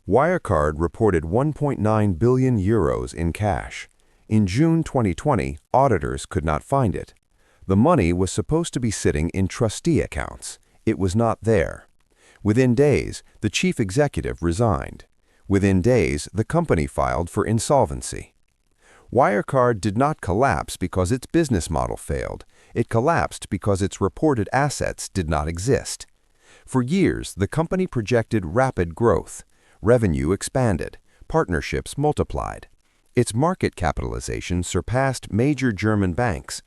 Wirecard reported 1.9 billion euros in cash. In June 2020, auditors could not find it. The money was supposed to be sitting in trustee accounts. It was not there. Within days, the chief executive resigned. Within days, the company filed for insolvency. Wirecard did not collapse because its business model failed. It collapsed because its reported assets did not exist. For years, the company projected rapid growth. Revenue expanded. Partnerships multiplied. Its market capitalization surpassed major German banks.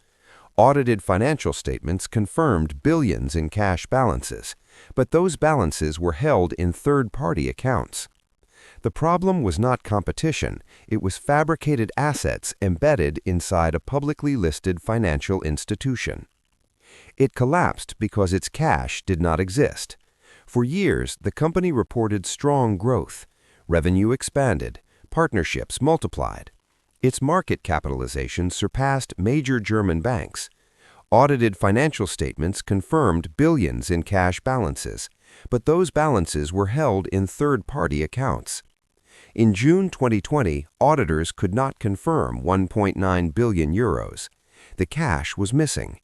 Audited financial statements confirmed billions in cash balances, but those balances were held in third-party accounts. The problem was not competition, it was fabricated assets embedded inside a publicly listed financial institution. It collapsed because its cash did not exist. For years, the company reported strong growth. Revenue expanded. Partnerships multiplied. Its market capitalization surpassed major German banks. Audited financial statements confirmed billions in cash balances, but those balances were held in third-party accounts. In June 2020, auditors could not confirm 1.9 billion euros. The cash was missing.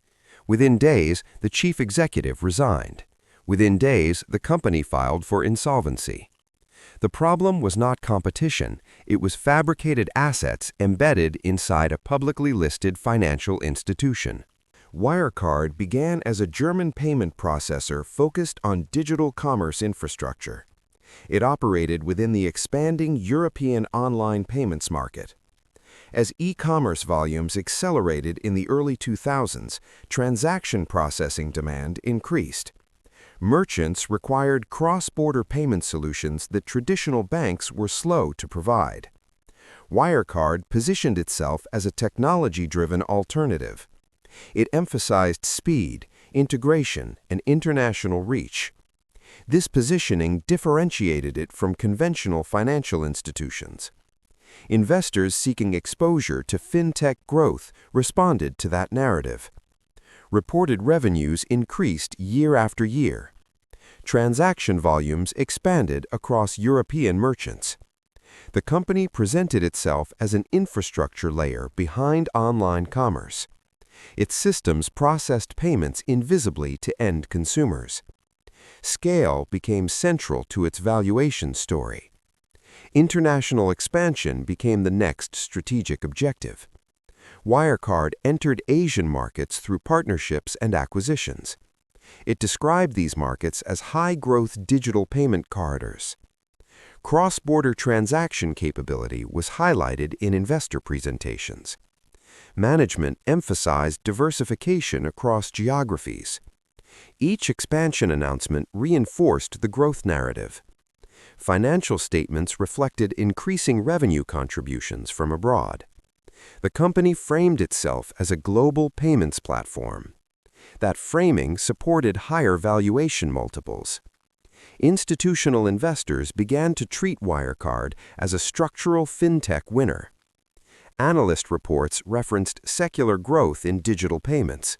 Within days, the chief executive resigned. Within days, the company filed for insolvency. The problem was not competition, it was fabricated assets embedded inside a publicly listed financial institution. Wirecard began as a German payment processor focused on digital commerce infrastructure. It operated within the expanding European online payments market. As e-commerce volumes accelerated in the early 2000s, transaction processing demand increased. Merchants required cross-border payment solutions that traditional banks were slow to provide. Wirecard positioned itself as a technology-driven alternative. It emphasized speed, integration, and international reach. This positioning differentiated it from conventional financial institutions. Investors seeking exposure to Fintech growth responded to that narrative. Reported revenues increased year after year. Transaction volumes expanded across European merchants. The company presented itself as an infrastructure layer behind online commerce. Its systems processed payments invisibly to end consumers. Scale became central to its valuation story. International expansion became the next strategic objective. Wirecard entered Asian markets through partnerships and acquisitions. It described these markets as high-growth digital payment corridors. Cross-border transaction capability was highlighted in investor presentations. Management emphasized diversification across geographies. Each expansion announcement reinforced the growth narrative. Financial statements reflected increasing revenue contributions from abroad. The company framed itself as a global payments platform. That framing supported higher valuation multiples. Institutional investors began to treat Wirecard as a structural fintech winner. Analyst reports referenced secular growth in digital payments.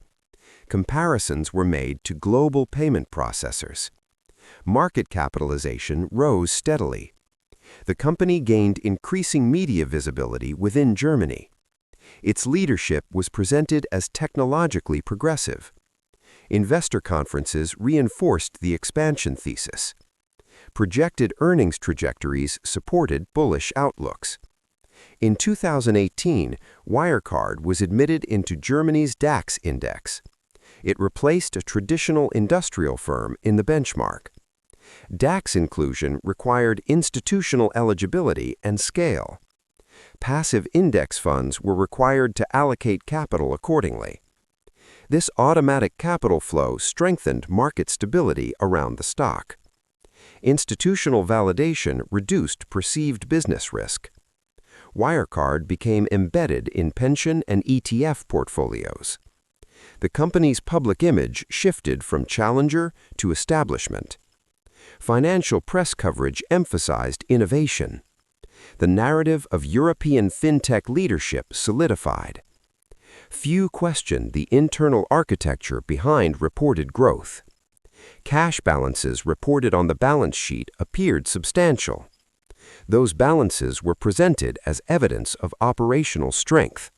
Comparisons were made to global payment processors. Market capitalization rose steadily. The company gained increasing media visibility within Germany. Its leadership was presented as technologically progressive. Investor conferences reinforced the expansion thesis. Projected earnings trajectories supported bullish outlooks. In 2018, Wirecard was admitted into Germany's DAX index. It replaced a traditional industrial firm in the benchmark. DAX inclusion required institutional eligibility and scale. Passive index funds were required to allocate capital accordingly. This automatic capital flow strengthened market stability around the stock. Institutional validation reduced perceived business risk. Wirecard became embedded in pension and ETF portfolios. The company's public image shifted from challenger to establishment. Financial press coverage emphasized innovation. The narrative of European fintech leadership solidified. Few questioned the internal architecture behind reported growth. Cash balances reported on the balance sheet appeared substantial. Those balances were presented as evidence of operational strength.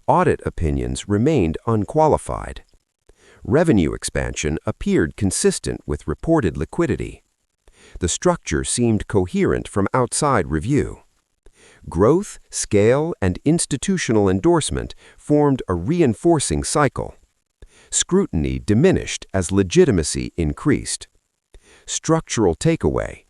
Audit opinions remained unqualified. Revenue expansion appeared consistent with reported liquidity. The structure seemed coherent from outside review. Growth, scale, and institutional endorsement formed a reinforcing cycle. Scrutiny diminished as legitimacy increased. Structural takeaway: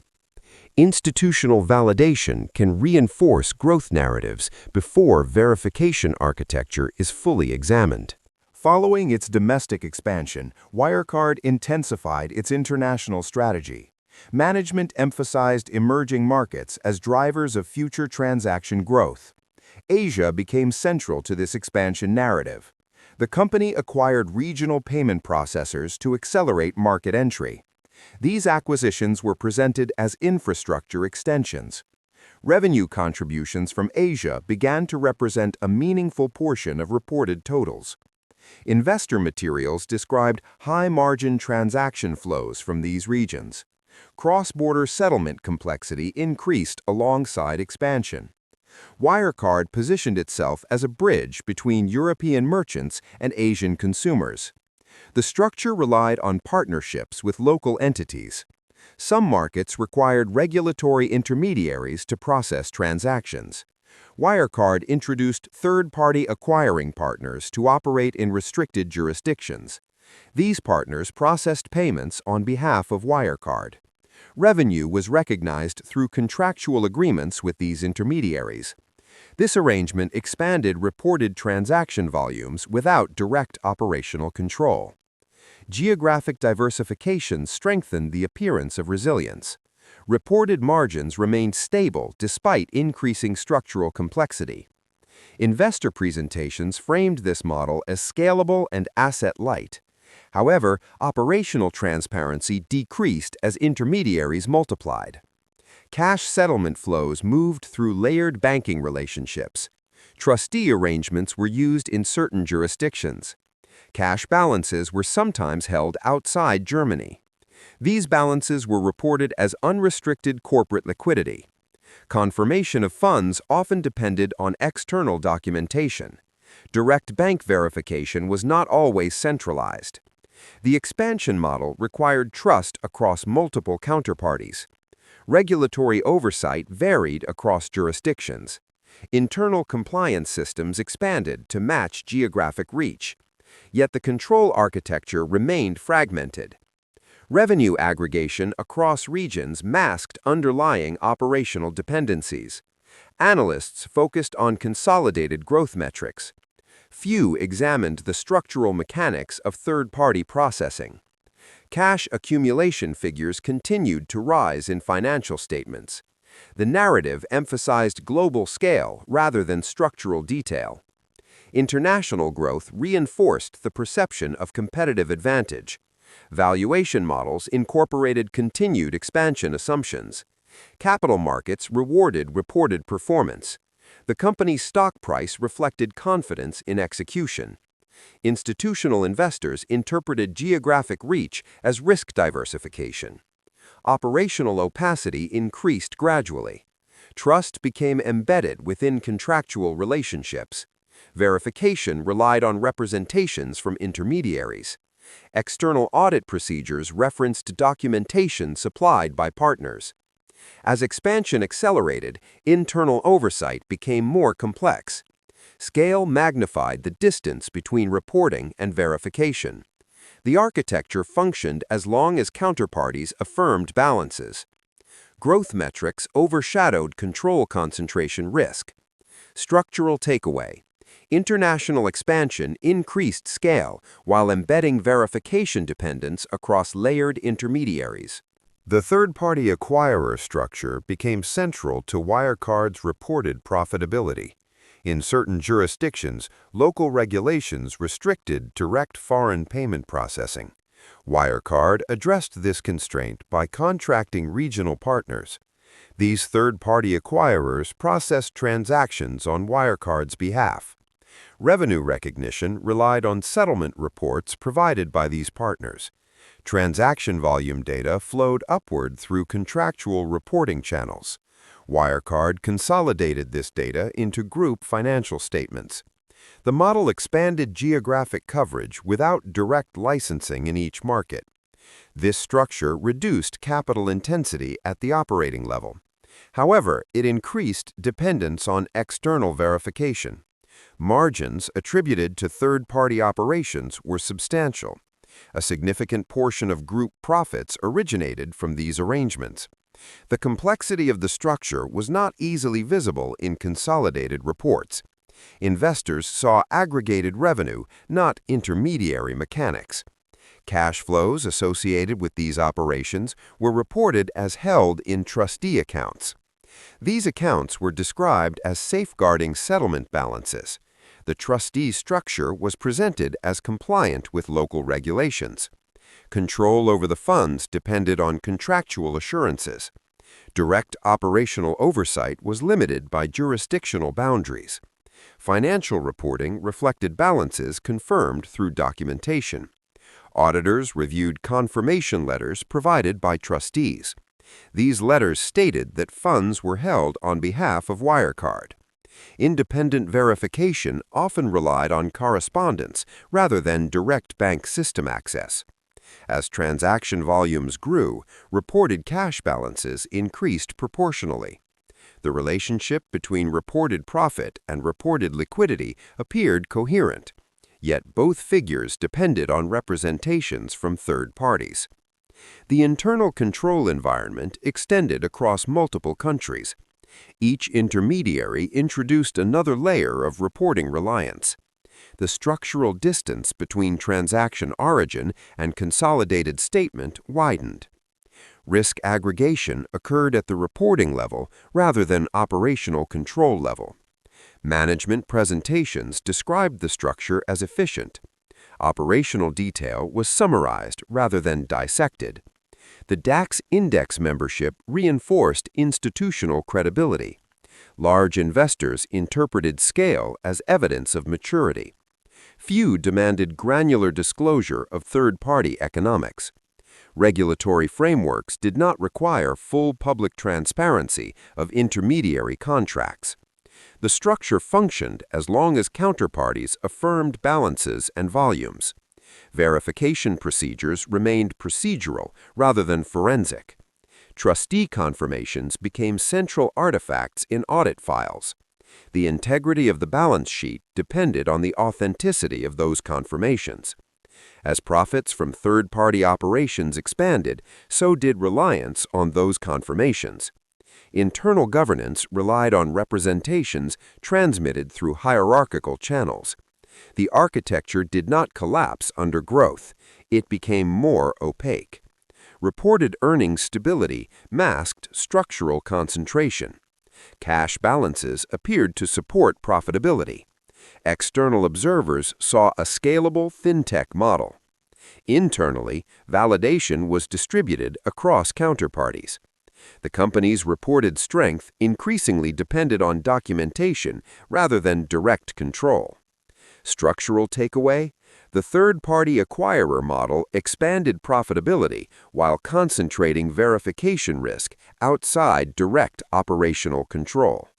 institutional validation can reinforce growth narratives before verification architecture is fully examined. Following its domestic expansion, Wirecard intensified its international strategy. Management emphasized emerging markets as drivers of future transaction growth. Asia became central to this expansion narrative. The company acquired regional payment processors to accelerate market entry. These acquisitions were presented as infrastructure extensions. Revenue contributions from Asia began to represent a meaningful portion of reported totals. Investor materials described high-margin transaction flows from these regions. Cross-border settlement complexity increased alongside expansion. Wirecard positioned itself as a bridge between European merchants and Asian consumers. The structure relied on partnerships with local entities. Some markets required regulatory intermediaries to process transactions. Wirecard introduced third-party acquiring partners to operate in restricted jurisdictions. These partners processed payments on behalf of Wirecard. Revenue was recognized through contractual agreements with these intermediaries. This arrangement expanded reported transaction volumes without direct operational control. Geographic diversification strengthened the appearance of resilience. Reported margins remained stable despite increasing structural complexity. Investor presentations framed this model as scalable and asset-light. However, operational transparency decreased as intermediaries multiplied. Cash settlement flows moved through layered banking relationships. Trustee arrangements were used in certain jurisdictions. Cash balances were sometimes held outside Germany. These balances were reported as unrestricted corporate liquidity. Confirmation of funds often depended on external documentation. Direct bank verification was not always centralized. The expansion model required trust across multiple counterparties. Regulatory oversight varied across jurisdictions. Internal compliance systems expanded to match geographic reach. Yet the control architecture remained fragmented. Revenue aggregation across regions masked underlying operational dependencies. Analysts focused on consolidated growth metrics. Few examined the structural mechanics of third-party processing. Cash accumulation figures continued to rise in financial statements. The narrative emphasized global scale rather than structural detail. International growth reinforced the perception of competitive advantage. Valuation models incorporated continued expansion assumptions. Capital markets rewarded reported performance. The company's stock price reflected confidence in execution. Institutional investors interpreted geographic reach as risk diversification. Operational opacity increased gradually. Trust became embedded within contractual relationships. Verification relied on representations from intermediaries. External audit procedures referenced documentation supplied by partners. As expansion accelerated, internal oversight became more complex. Scale magnified the distance between reporting and verification. The architecture functioned as long as counterparties affirmed balances. Growth metrics overshadowed control concentration risk. Structural takeaway: international expansion increased scale while embedding verification dependence across layered intermediaries. The third-party acquirer structure became central to Wirecard's reported profitability. In certain jurisdictions, local regulations restricted direct foreign payment processing. Wirecard addressed this constraint by contracting regional partners. These third-party acquirers processed transactions on Wirecard's behalf. Revenue recognition relied on settlement reports provided by these partners. Transaction volume data flowed upward through contractual reporting channels. Wirecard consolidated this data into group financial statements. The model expanded geographic coverage without direct licensing in each market. This structure reduced capital intensity at the operating level. However, it increased dependence on external verification. Margins attributed to third-party operations were substantial. A significant portion of group profits originated from these arrangements. The complexity of the structure was not easily visible in consolidated reports. Investors saw aggregated revenue, not intermediary mechanics. Cash flows associated with these operations were reported as held in trustee accounts. These accounts were described as safeguarding settlement balances. The trustee structure was presented as compliant with local regulations. Control over the funds depended on contractual assurances. Direct operational oversight was limited by jurisdictional boundaries. Financial reporting reflected balances confirmed through documentation. Auditors reviewed confirmation letters provided by trustees. These letters stated that funds were held on behalf of Wirecard. Independent verification often relied on correspondence rather than direct bank system access. As transaction volumes grew, reported cash balances increased proportionally. The relationship between reported profit and reported liquidity appeared coherent, yet both figures depended on representations from third parties. The internal control environment extended across multiple countries. Each intermediary introduced another layer of reporting reliance. The structural distance between transaction origin and consolidated statement widened. Risk aggregation occurred at the reporting level rather than operational control level. Management presentations described the structure as efficient. Operational detail was summarized rather than dissected. The DAX index membership reinforced institutional credibility. Large investors interpreted scale as evidence of maturity. Few demanded granular disclosure of third-party economics. Regulatory frameworks did not require full public transparency of intermediary contracts. The structure functioned as long as counterparties affirmed balances and volumes. Verification procedures remained procedural rather than forensic. Trustee confirmations became central artifacts in audit files. The integrity of the balance sheet depended on the authenticity of those confirmations. As profits from third-party operations expanded, so did reliance on those confirmations. Internal governance relied on representations transmitted through hierarchical channels. The architecture did not collapse under growth. It became more opaque. Reported earnings stability masked structural concentration. Cash balances appeared to support profitability. External observers saw a scalable Fintech model. Internally, validation was distributed across counterparties. The company's reported strength increasingly depended on documentation rather than direct control. Structural takeaway: the third-party acquirer model expanded profitability while concentrating verification risk outside direct operational control.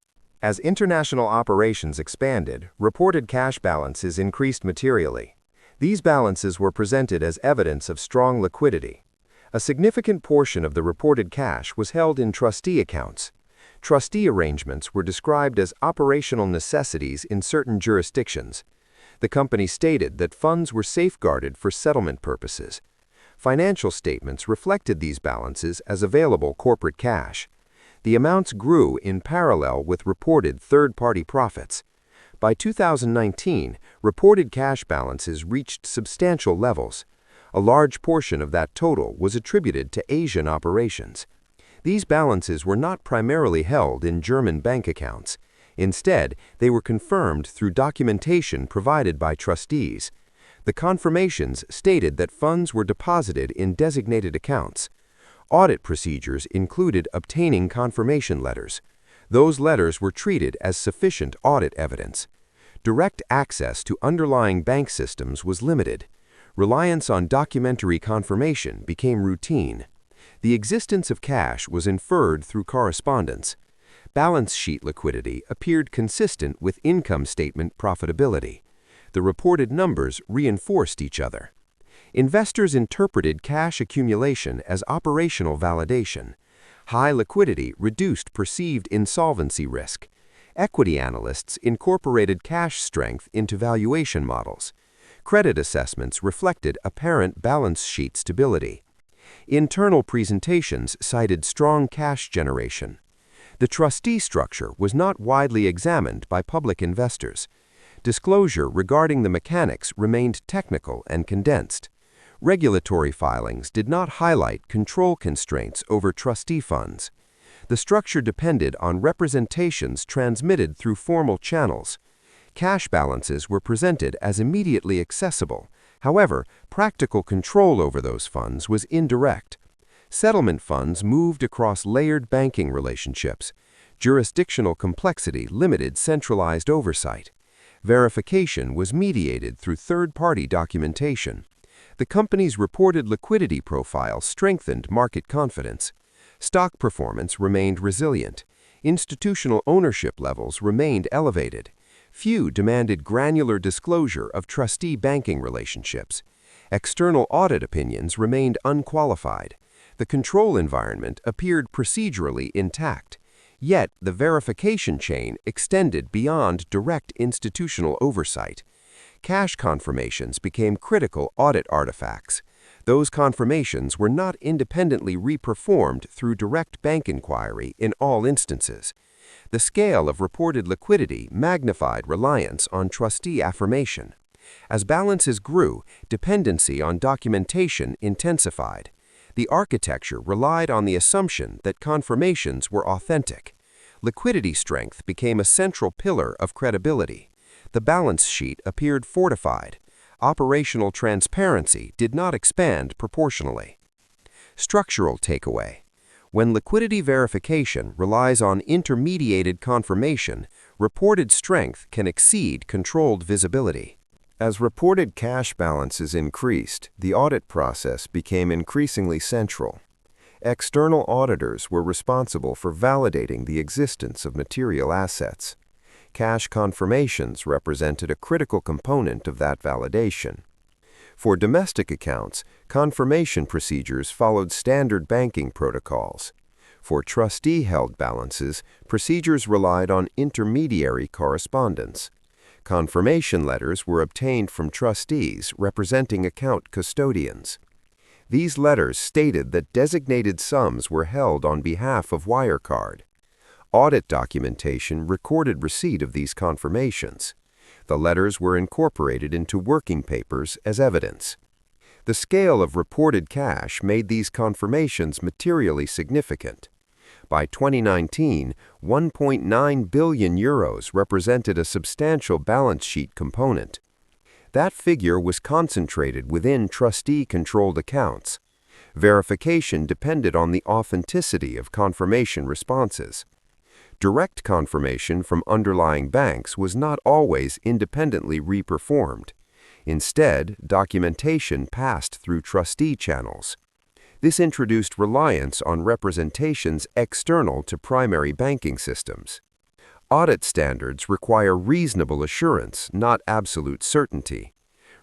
As international operations expanded, reported cash balances increased materially. These balances were presented as evidence of strong liquidity. A significant portion of the reported cash was held in trustee accounts. Trustee arrangements were described as operational necessities in certain jurisdictions. The company stated that funds were safeguarded for settlement purposes. Financial statements reflected these balances as available corporate cash. The amounts grew in parallel with reported third-party profits. By 2019, reported cash balances reached substantial levels. A large portion of that total was attributed to Asian operations. These balances were not primarily held in German bank accounts. Instead, they were confirmed through documentation provided by trustees. The confirmations stated that funds were deposited in designated accounts. Audit procedures included obtaining confirmation letters. Those letters were treated as sufficient audit evidence. Direct access to underlying bank systems was limited. Reliance on documentary confirmation became routine. The existence of cash was inferred through correspondence. Balance sheet liquidity appeared consistent with income statement profitability. The reported numbers reinforced each other. Investors interpreted cash accumulation as operational validation. High liquidity reduced perceived insolvency risk. Equity analysts incorporated cash strength into valuation models. Credit assessments reflected apparent balance sheet stability. Internal presentations cited strong cash generation. The trustee structure was not widely examined by public investors. Disclosure regarding the mechanics remained technical and condensed. Regulatory filings did not highlight control constraints over trustee funds. The structure depended on representations transmitted through formal channels. Cash balances were presented as immediately accessible. However, practical control over those funds was indirect. Settlement funds moved across layered banking relationships. Jurisdictional complexity limited centralized oversight. Verification was mediated through third-party documentation. The company's reported liquidity profile strengthened market confidence. Stock performance remained resilient. Institutional ownership levels remained elevated. Few demanded granular disclosure of trustee banking relationships. External audit opinions remained unqualified. The control environment appeared procedurally intact. Yet, the verification chain extended beyond direct institutional oversight. Cash confirmations became critical audit artifacts. Those confirmations were not independently reperformed through direct bank inquiry in all instances. The scale of reported liquidity magnified reliance on trustee affirmation. As balances grew, dependency on documentation intensified. The architecture relied on the assumption that confirmations were authentic. Liquidity strength became a central pillar of credibility. The balance sheet appeared fortified. Operational transparency did not expand proportionally. Structural takeaway. When liquidity verification relies on intermediated confirmation, reported strength can exceed controlled visibility. As reported cash balances increased, the audit process became increasingly central. External auditors were responsible for validating the existence of material assets. Cash confirmations represented a critical component of that validation. For domestic accounts, confirmation procedures followed standard banking protocols. For trustee-held balances, procedures relied on intermediary correspondence. Confirmation letters were obtained from trustees representing account custodians. These letters stated that designated sums were held on behalf of Wirecard. Audit documentation recorded receipt of these confirmations. The letters were incorporated into working papers as evidence. The scale of reported cash made these confirmations materially significant. By 2019, 1.9 billion euros represented a substantial balance sheet component. That figure was concentrated within trustee-controlled accounts. Verification depended on the authenticity of confirmation responses. Direct confirmation from underlying banks was not always independently reperformed. Instead, documentation passed through trustee channels. This introduced reliance on representations external to primary banking systems. Audit standards require reasonable assurance, not absolute certainty.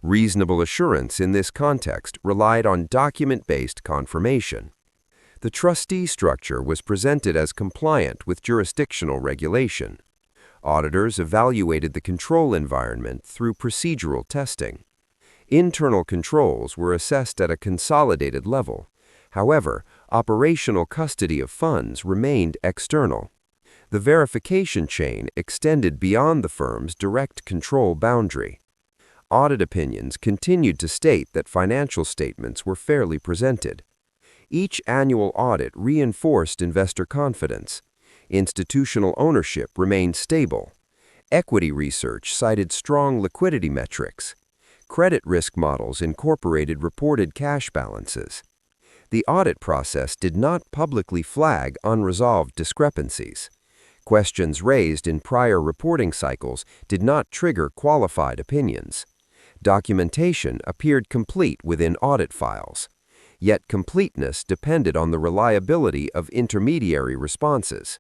Reasonable assurance in this context relied on document-based confirmation. The trustee structure was presented as compliant with jurisdictional regulation. Auditors evaluated the control environment through procedural testing. Internal controls were assessed at a consolidated level. However, operational custody of funds remained external. The verification chain extended beyond the firm's direct control boundary. Audit opinions continued to state that financial statements were fairly presented. Each annual audit reinforced investor confidence. Institutional ownership remained stable. Equity research cited strong liquidity metrics. Credit risk models incorporated reported cash balances. The audit process did not publicly flag unresolved discrepancies. Questions raised in prior reporting cycles did not trigger qualified opinions. Documentation appeared complete within audit files. Yet completeness depended on the reliability of intermediary responses.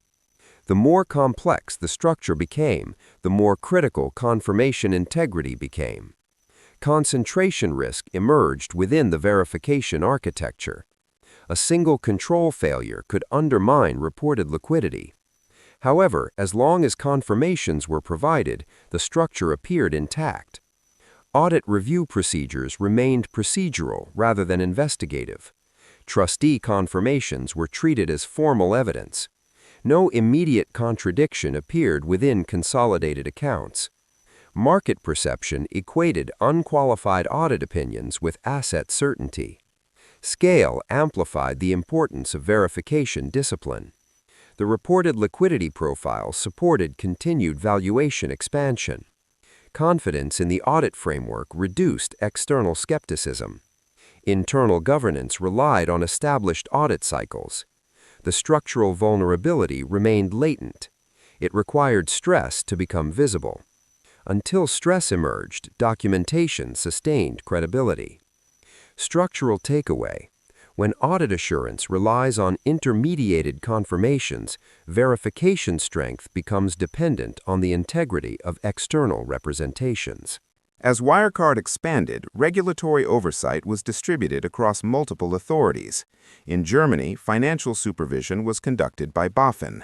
The more complex the structure became, the more critical confirmation integrity became. Concentration risk emerged within the verification architecture. A single control failure could undermine reported liquidity. However, as long as confirmations were provided, the structure appeared intact. Audit review procedures remained procedural rather than investigative. Trustee confirmations were treated as formal evidence. No immediate contradiction appeared within consolidated accounts. Market perception equated unqualified audit opinions with asset certainty. Scale amplified the importance of verification discipline. The reported liquidity profile supported continued valuation expansion. Confidence in the audit framework reduced external skepticism. Internal governance relied on established audit cycles. The structural vulnerability remained latent. It required stress to become visible. Until stress emerged, documentation sustained credibility. Structural takeaway: when audit assurance relies on intermediated confirmations, verification strength becomes dependent on the integrity of external representations. As Wirecard expanded, regulatory oversight was distributed across multiple authorities. In Germany, financial supervision was conducted by BaFin.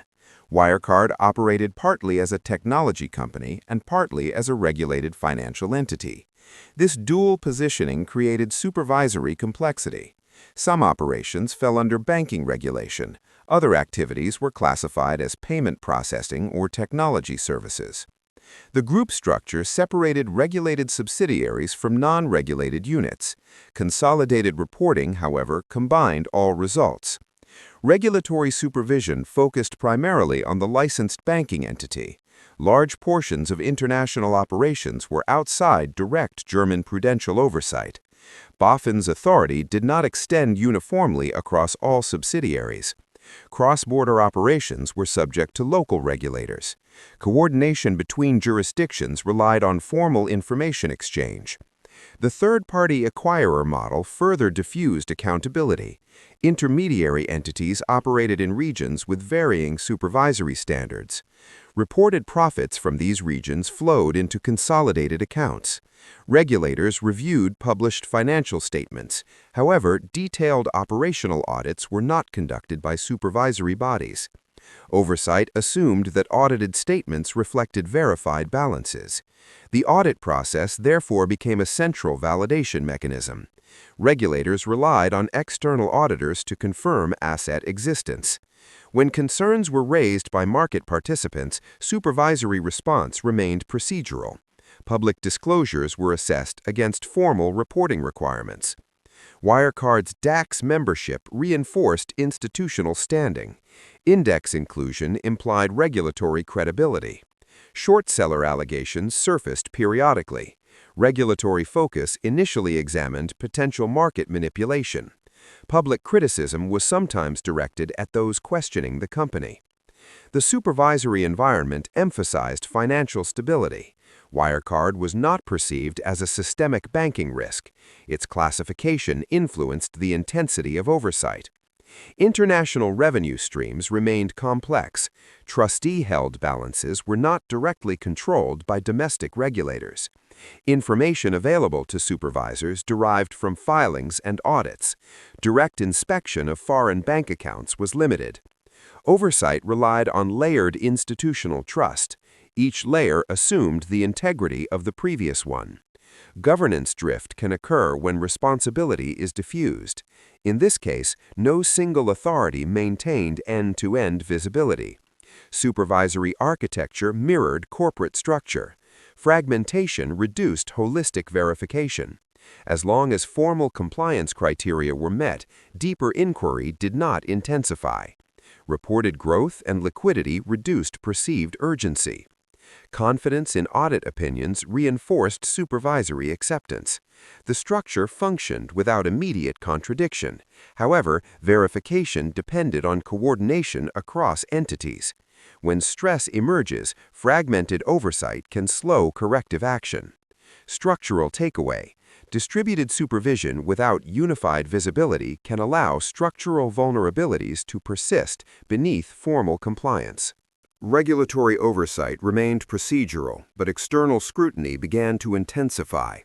Wirecard operated partly as a technology company and partly as a regulated financial entity. This dual positioning created supervisory complexity. Some operations fell under banking regulation. Other activities were classified as payment processing or technology services. The group structure separated regulated subsidiaries from non-regulated units. Consolidated reporting, however, combined all results. Regulatory supervision focused primarily on the licensed banking entity. Large portions of international operations were outside direct German prudential oversight. BaFin's authority did not extend uniformly across all subsidiaries. Cross-border operations were subject to local regulators. Coordination between jurisdictions relied on formal information exchange. The third-party acquirer model further diffused accountability. Intermediary entities operated in regions with varying supervisory standards. Reported profits from these regions flowed into consolidated accounts. Regulators reviewed published financial statements. However, detailed operational audits were not conducted by supervisory bodies. Oversight assumed that audited statements reflected verified balances. The audit process therefore became a central validation mechanism. Regulators relied on external auditors to confirm asset existence. When concerns were raised by market participants, supervisory response remained procedural. Public disclosures were assessed against formal reporting requirements. Wirecard's DAX membership reinforced institutional standing. Index inclusion implied regulatory credibility. Short seller allegations surfaced periodically. Regulatory focus initially examined potential market manipulation. Public criticism was sometimes directed at those questioning the company. The supervisory environment emphasized financial stability. Wirecard was not perceived as a systemic banking risk. Its classification influenced the intensity of oversight. International revenue streams remained complex. Trustee-held balances were not directly controlled by domestic regulators. Information available to supervisors derived from filings and audits. Direct inspection of foreign bank accounts was limited. Oversight relied on layered institutional trust. Each layer assumed the integrity of the previous one. Governance drift can occur when responsibility is diffused. In this case, no single authority maintained end-to-end visibility. Supervisory architecture mirrored corporate structure. Fragmentation reduced holistic verification. As long as formal compliance criteria were met, deeper inquiry did not intensify. Reported growth and liquidity reduced perceived urgency. Confidence in audit opinions reinforced supervisory acceptance. The structure functioned without immediate contradiction. However, verification depended on coordination across entities. When stress emerges, fragmented oversight can slow corrective action. Structural takeaway: distributed supervision without unified visibility can allow structural vulnerabilities to persist beneath formal compliance. Regulatory oversight remained procedural, but external scrutiny began to intensify.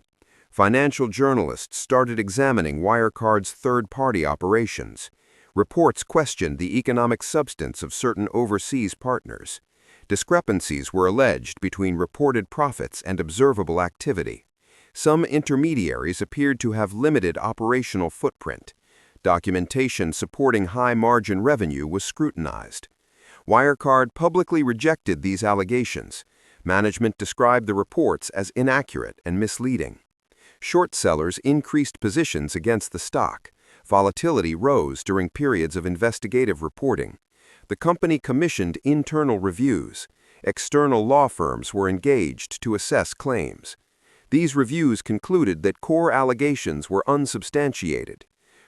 Financial journalists started examining Wirecard's third-party operations. Reports questioned the economic substance of certain overseas partners. Discrepancies were alleged between reported profits and observable activity. Some intermediaries appeared to have limited operational footprint. Documentation supporting high-margin revenue was scrutinized. Wirecard publicly rejected these allegations. Management described the reports as inaccurate and misleading. Short sellers increased positions against the stock. Volatility rose during periods of investigative reporting. The company commissioned internal reviews. External law firms were engaged to assess claims. These reviews concluded that core allegations were unsubstantiated.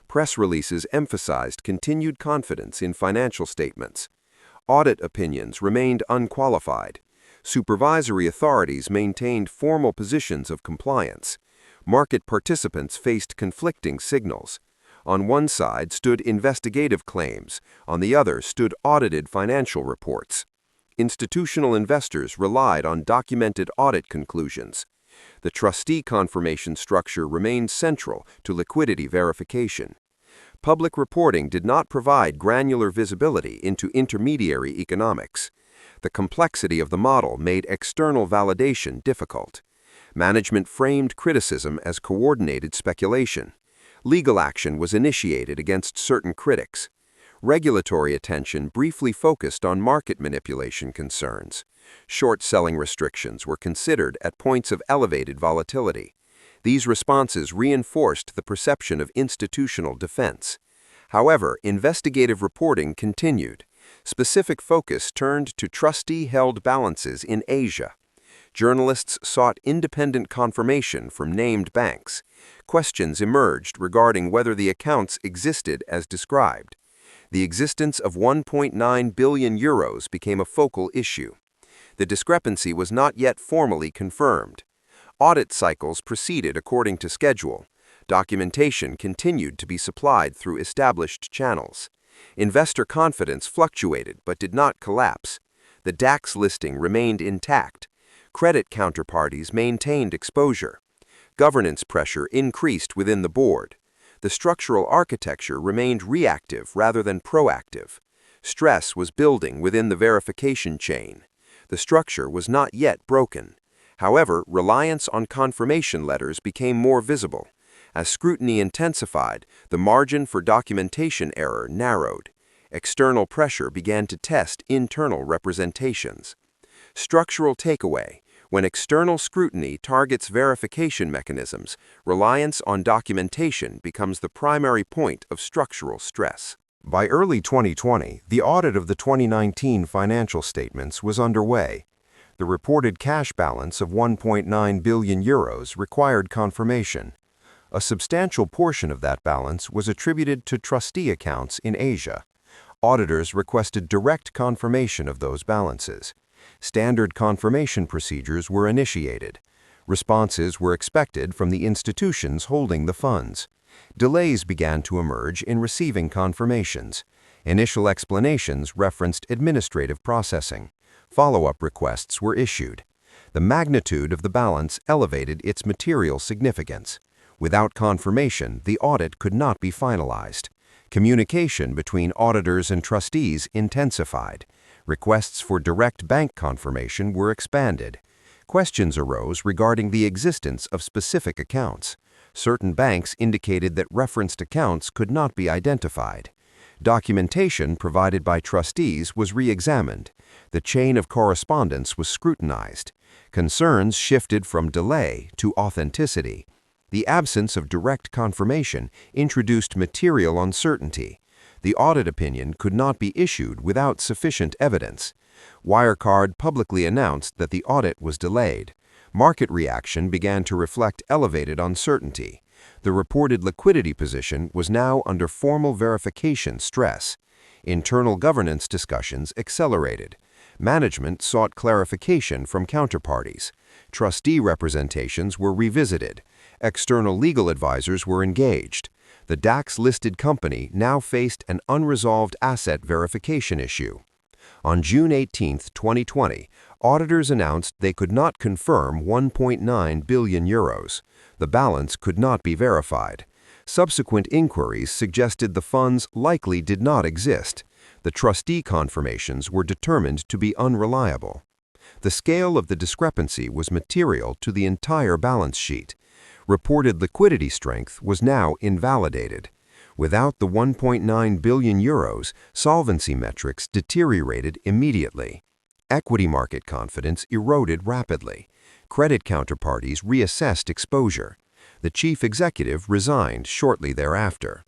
Press releases emphasized continued confidence in financial statements. Audit opinions remained unqualified. Supervisory authorities maintained formal positions of compliance. Market participants faced conflicting signals. On one side stood investigative claims, on the other stood audited financial reports. Institutional investors relied on documented audit conclusions. The trustee confirmation structure remained central to liquidity verification. Public reporting did not provide granular visibility into intermediary economics. The complexity of the model made external validation difficult. Management framed criticism as coordinated speculation. Legal action was initiated against certain critics. Regulatory attention briefly focused on market manipulation concerns. Short-selling restrictions were considered at points of elevated volatility. These responses reinforced the perception of institutional defense. However, investigative reporting continued. Specific focus turned to trustee-held balances in Asia. Journalists sought independent confirmation from named banks. Questions emerged regarding whether the accounts existed as described. The existence of 1.9 billion euros became a focal issue. The discrepancy was not yet formally confirmed. Audit cycles proceeded according to schedule. Documentation continued to be supplied through established channels. Investor confidence fluctuated but did not collapse. The DAX listing remained intact. Credit counterparties maintained exposure. Governance pressure increased within the board. The structural architecture remained reactive rather than proactive. Stress was building within the verification chain. The structure was not yet broken. However, reliance on confirmation letters became more visible. As scrutiny intensified, the margin for documentation error narrowed. External pressure began to test internal representations. Structural takeaway: when external scrutiny targets verification mechanisms, reliance on documentation becomes the primary point of structural stress. By early 2020, the audit of the 2019 financial statements was underway. The reported cash balance of 1.9 billion euros required confirmation. A substantial portion of that balance was attributed to trustee accounts in Asia. Auditors requested direct confirmation of those balances. Standard confirmation procedures were initiated. Responses were expected from the institutions holding the funds. Delays began to emerge in receiving confirmations. Initial explanations referenced administrative processing. Follow-up requests were issued. The magnitude of the balance elevated its material significance. Without confirmation, the audit could not be finalized. Communication between auditors and trustees intensified. Requests for direct bank confirmation were expanded. Questions arose regarding the existence of specific accounts. Certain banks indicated that referenced accounts could not be identified. Documentation provided by trustees was re-examined. The chain of correspondence was scrutinized. Concerns shifted from delay to authenticity. The absence of direct confirmation introduced material uncertainty. The audit opinion could not be issued without sufficient evidence. Wirecard publicly announced that the audit was delayed. Market reaction began to reflect elevated uncertainty. The reported liquidity position was now under formal verification stress. Internal governance discussions accelerated. Management sought clarification from counterparties. Trustee representations were revisited. External legal advisors were engaged. The DAX-listed company now faced an unresolved asset verification issue. On June 18, 2020, auditors announced they could not confirm 1.9 billion euros. The balance could not be verified. Subsequent inquiries suggested the funds likely did not exist. The trustee confirmations were determined to be unreliable. The scale of the discrepancy was material to the entire balance sheet. Reported liquidity strength was now invalidated. Without the 1.9 billion euros, solvency metrics deteriorated immediately. Equity market confidence eroded rapidly. Credit counterparties reassessed exposure. The chief executive resigned shortly thereafter.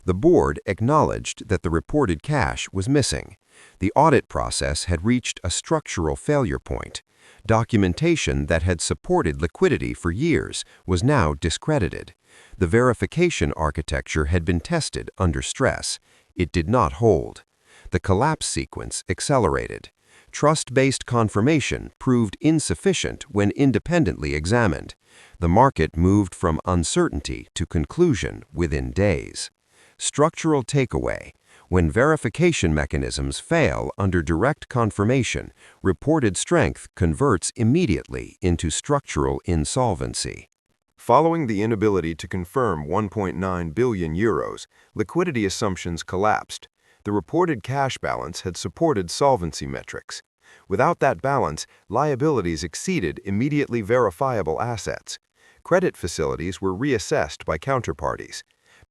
The board acknowledged that the reported cash was missing. The audit process had reached a structural failure point. Documentation that had supported liquidity for years was now discredited. The verification architecture had been tested under stress. It did not hold. The collapse sequence accelerated. Trust-based confirmation proved insufficient when independently examined. The market moved from uncertainty to conclusion within days. Structural takeaway: when verification mechanisms fail under direct confirmation, reported strength converts immediately into structural insolvency. Following the inability to confirm 1.9 billion euros, liquidity assumptions collapsed. The reported cash balance had supported solvency metrics. Without that balance, liabilities exceeded immediately verifiable assets. Credit facilities were reassessed by counterparties.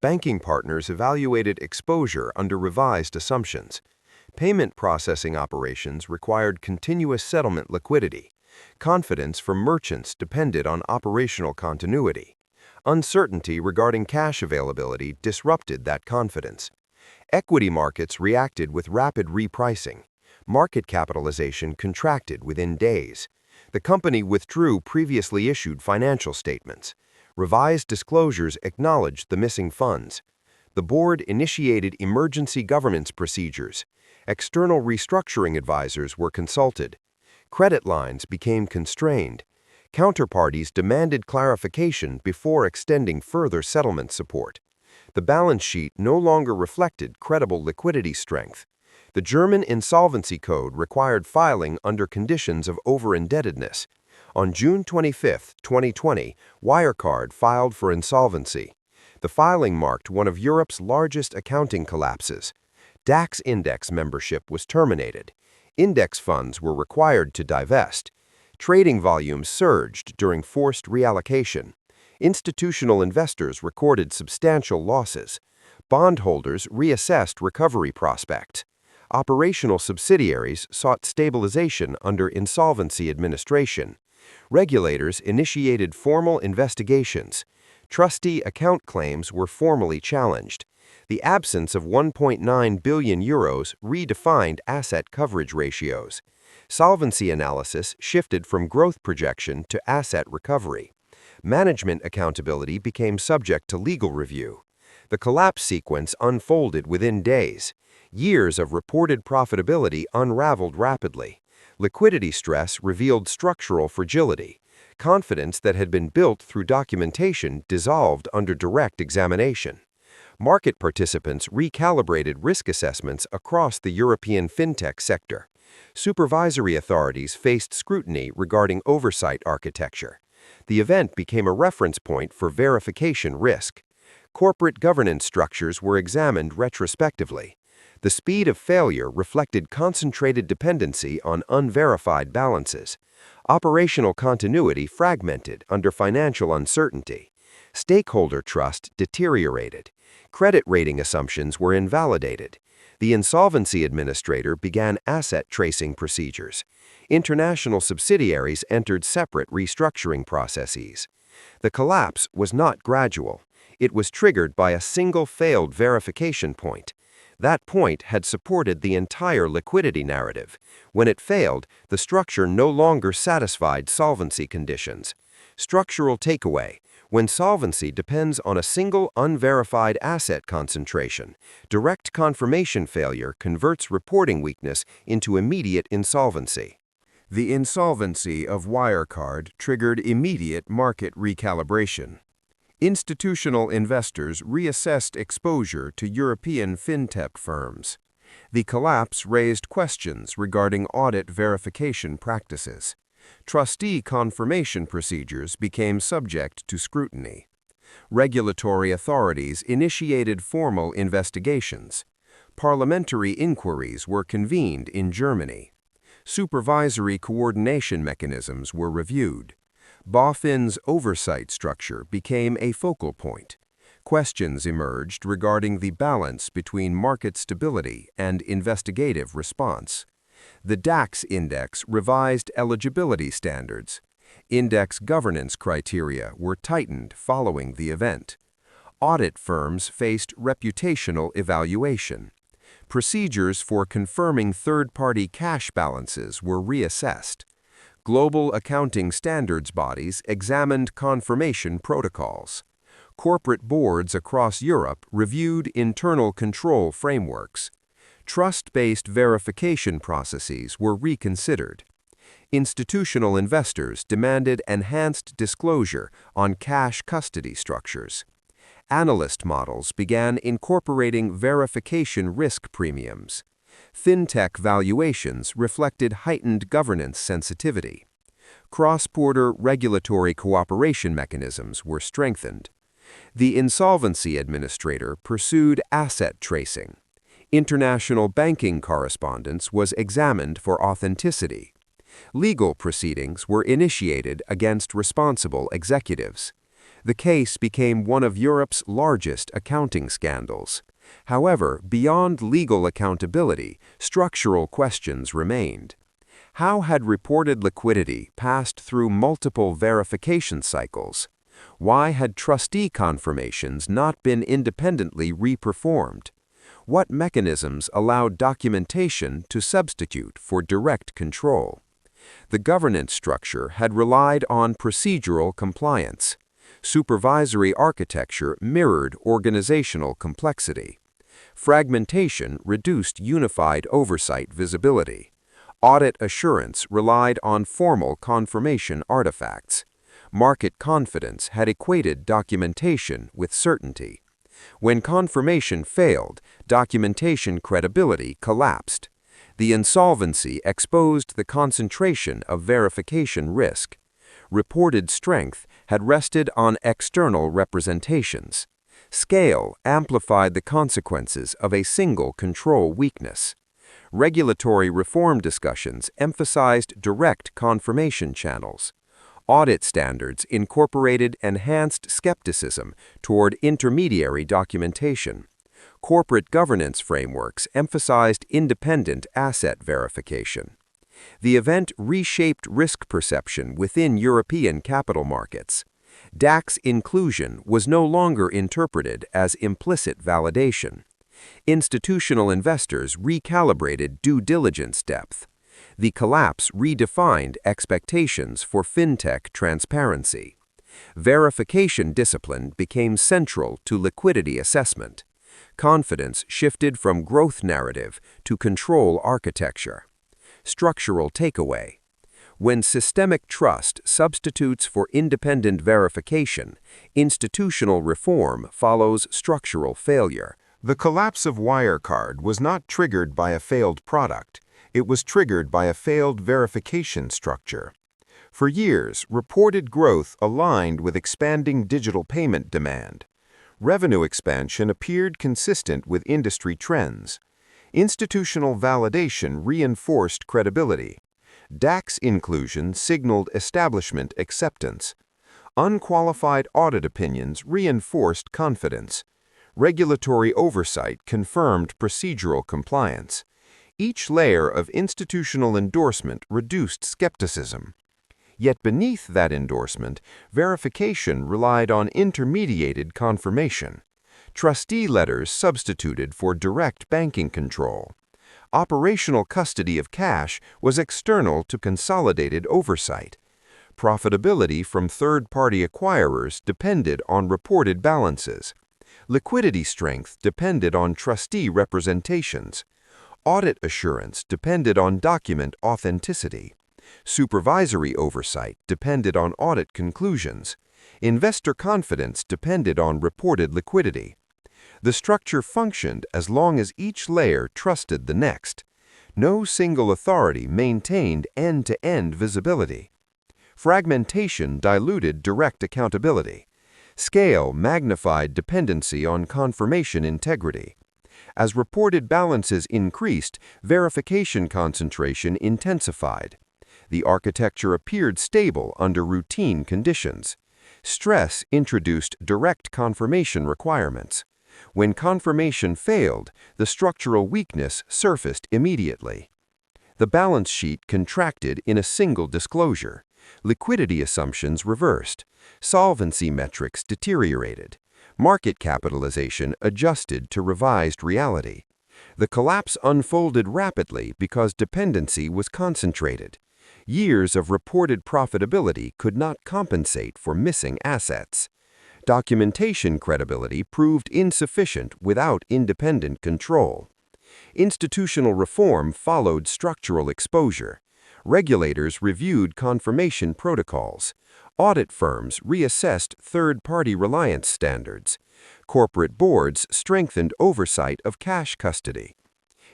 Banking partners evaluated exposure under revised assumptions. Payment processing operations required continuous settlement liquidity. Confidence from merchants depended on operational continuity. Uncertainty regarding cash availability disrupted that confidence. Equity markets reacted with rapid repricing. Market capitalization contracted within days. The company withdrew previously issued financial statements. Revised disclosures acknowledged the missing funds. The board initiated emergency governance procedures. External restructuring advisors were consulted. Credit lines became constrained. Counterparties demanded clarification before extending further settlement support. The balance sheet no longer reflected credible liquidity strength. The German insolvency code required filing under conditions of over-indebtedness. On June 25, 2020, Wirecard filed for insolvency. The filing marked one of Europe's largest accounting collapses. DAX index membership was terminated. Index funds were required to divest. Trading volumes surged during forced reallocation. Institutional investors recorded substantial losses. Bondholders reassessed recovery prospects. Operational subsidiaries sought stabilization under insolvency administration. Regulators initiated formal investigations. Trustee account claims were formally challenged. The absence of 1.9 billion euros redefined asset coverage ratios. Solvency analysis shifted from growth projection to asset recovery. Management accountability became subject to legal review. The collapse sequence unfolded within days. Years of reported profitability unraveled rapidly. Liquidity stress revealed structural fragility. Confidence that had been built through documentation dissolved under direct examination. Market participants recalibrated risk assessments across the European Fintech sector. Supervisory authorities faced scrutiny regarding oversight architecture. The event became a reference point for verification risk. Corporate governance structures were examined retrospectively. The speed of failure reflected concentrated dependency on unverified balances. Operational continuity fragmented under financial uncertainty. Stakeholder trust deteriorated. Credit rating assumptions were invalidated. The insolvency administrator began asset tracing procedures. International subsidiaries entered separate restructuring processes. The collapse was not gradual. It was triggered by a single failed verification point. That point had supported the entire liquidity narrative. When it failed, the structure no longer satisfied solvency conditions. Structural takeaway: when solvency depends on a single unverified asset concentration, direct confirmation failure converts reporting weakness into immediate insolvency. The insolvency of Wirecard triggered immediate market recalibration. Institutional investors reassessed exposure to European fintech firms. The collapse raised questions regarding audit verification practices. Trustee confirmation procedures became subject to scrutiny. Regulatory authorities initiated formal investigations. Parliamentary inquiries were convened in Germany. Supervisory coordination mechanisms were reviewed. BaFin's oversight structure became a focal point. Questions emerged regarding the balance between market stability and investigative response. The DAX index revised eligibility standards. Index governance criteria were tightened following the event. Audit firms faced reputational evaluation. Procedures for confirming third-party cash balances were reassessed. Global accounting standards bodies examined confirmation protocols. Corporate boards across Europe reviewed internal control frameworks. Trust-based verification processes were reconsidered. Institutional investors demanded enhanced disclosure on cash custody structures. Analyst models began incorporating verification risk premiums. Fintech valuations reflected heightened governance sensitivity. Cross-border regulatory cooperation mechanisms were strengthened. The insolvency administrator pursued asset tracing. International banking correspondence was examined for authenticity. Legal proceedings were initiated against responsible executives. The case became one of Europe's largest accounting scandals. However, beyond legal accountability, structural questions remained. How had reported liquidity passed through multiple verification cycles? Why had trustee confirmations not been independently reperformed? What mechanisms allowed documentation to substitute for direct control? The governance structure had relied on procedural compliance. Supervisory architecture mirrored organizational complexity. Fragmentation reduced unified oversight visibility. Audit assurance relied on formal confirmation artifacts. Market confidence had equated documentation with certainty. When confirmation failed, documentation credibility collapsed. The insolvency exposed the concentration of verification risk. Reported strength had rested on external representations. Scale amplified the consequences of a single control weakness. Regulatory reform discussions emphasized direct confirmation channels. Audit standards incorporated enhanced skepticism toward intermediary documentation. Corporate governance frameworks emphasized independent asset verification. The event reshaped risk perception within European capital markets. DAX inclusion was no longer interpreted as implicit validation. Institutional investors recalibrated due diligence depth. The collapse redefined expectations for fintech transparency. Verification discipline became central to liquidity assessment. Confidence shifted from growth narrative to control architecture. Structural takeaway. When systemic trust substitutes for independent verification, institutional reform follows structural failure. The collapse of Wirecard was not triggered by a failed product. It was triggered by a failed verification structure. For years, reported growth aligned with expanding digital payment demand. Revenue expansion appeared consistent with industry trends. Institutional validation reinforced credibility. DAX inclusion signaled establishment acceptance. Unqualified audit opinions reinforced confidence. Regulatory oversight confirmed procedural compliance. Each layer of institutional endorsement reduced skepticism. Yet beneath that endorsement, verification relied on intermediated confirmation. Trustee letters substituted for direct banking control. Operational custody of cash was external to consolidated oversight. Profitability from third-party acquirers depended on reported balances. Liquidity strength depended on trustee representations. Audit assurance depended on document authenticity. Supervisory oversight depended on audit conclusions. Investor confidence depended on reported liquidity. The structure functioned as long as each layer trusted the next. No single authority maintained end-to-end visibility. Fragmentation diluted direct accountability. Scale magnified dependency on confirmation integrity. As reported balances increased, verification concentration intensified. The architecture appeared stable under routine conditions. Stress introduced direct confirmation requirements. When confirmation failed, the structural weakness surfaced immediately. The balance sheet contracted in a single disclosure. Liquidity assumptions reversed. Solvency metrics deteriorated. Market capitalization adjusted to revised reality. The collapse unfolded rapidly because dependency was concentrated. Years of reported profitability could not compensate for missing assets. Documentation credibility proved insufficient without independent control. Institutional reform followed structural exposure. Regulators reviewed confirmation protocols. Audit firms reassessed third-party reliance standards. Corporate boards strengthened oversight of cash custody.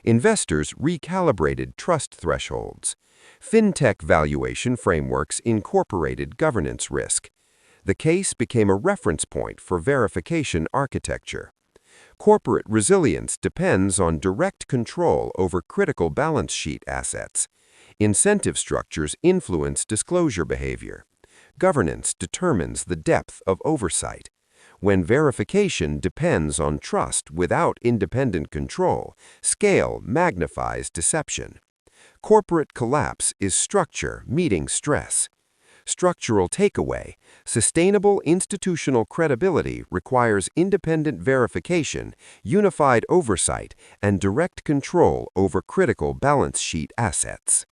Investors recalibrated trust thresholds. Fintech valuation frameworks incorporated governance risk. The case became a reference point for verification architecture. Corporate resilience depends on direct control over critical balance sheet assets. Incentive structures influence disclosure behavior. Governance determines the depth of oversight. When verification depends on trust without independent control, scale magnifies deception. Corporate collapse is structure meeting stress. Structural takeaway: sustainable institutional credibility requires independent verification, unified oversight, and direct control over critical balance sheet assets.